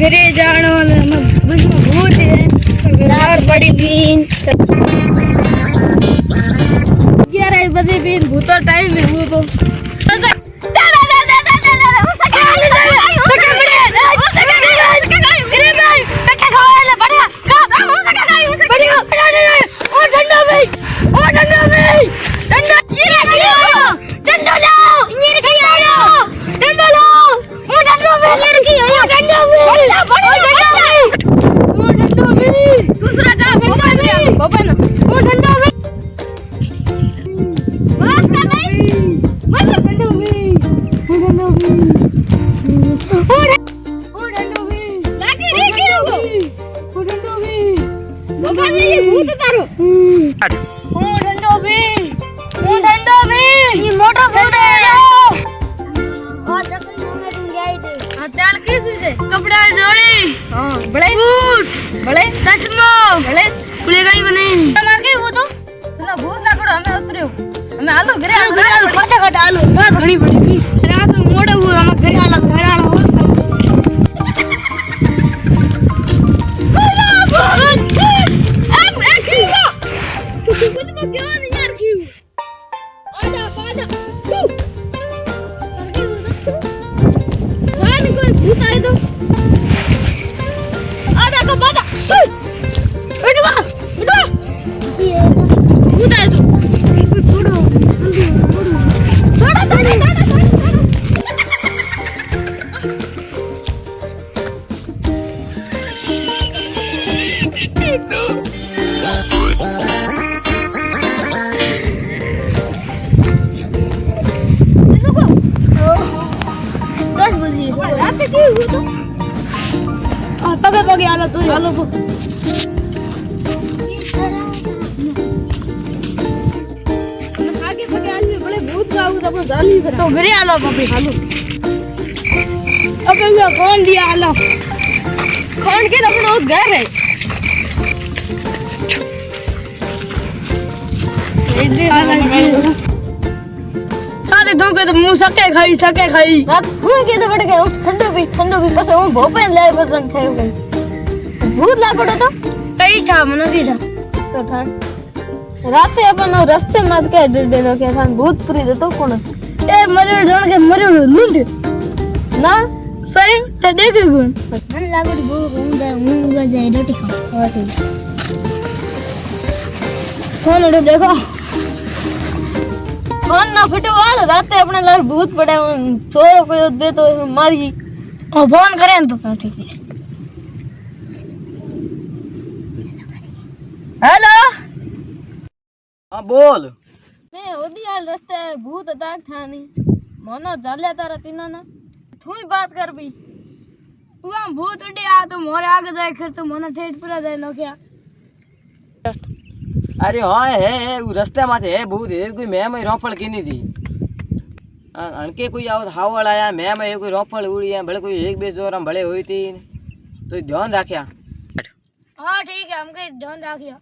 घरे जानो ने बस में भूत है रात पड़ी बीन 11 बजे बीन भूतो टाइम में वो तो कपड़ा जोड़ी बड़े बूट बड़े चश्मा बड़े खुले गई बने मांगे वो तो ना भूत ना करो हमें उतरियो हमें आलो घरे आलो खाता खाता आलो ना घणी बड़ी थी रात में मोड़े हुए हम घरे आला हो पगे आलो तो आलो आगे पगे आलो बड़े भूत गाऊ तो अपन गाली तो मेरे आलो बाबे आलो अब ये कौन दिया आलो कौन के अपना घर है साथे तो के तो मुंह सके खाई रात हुई के तो बड़ के ठंडो भी बस वो भोपे ले बसन थे गई भूत लागोड़ो तो कई था मनो की था तो था रात से अपन रास्ते मत के डे लो के थान भूत पुरी दे तो कोन ए मरे ढोण के मरे लुंड ना सही ते देख गुण मन लागोड़ी भूत जाए रोटी खा कौन उठे देखो कौन ना फटे वाला रात अपने लार भूत पड़े छोरो कोई दे तो मारी ओ फोन करे तो ठीक है हेलो हां बोल मैं ओदी हाल रास्ते भूत अटैक थानी मोनो जाले तारा तीना ना तू ही बात कर भी हुआ भूत उड़े आ तो मोरे आगे जाए फिर तो मोना ठेठ पूरा जाए नो क्या अरे हाँ है वो रास्ते माथे है भूत है कोई मैं रोफल कीनी थी अणके कोई आवत हावड़ आया मैं कोई रोफल उड़ी है भले कोई एक बे जोर हम भले हुई थी तो ध्यान रखिया हाँ ठीक है हम कहीं ध्यान रखियो।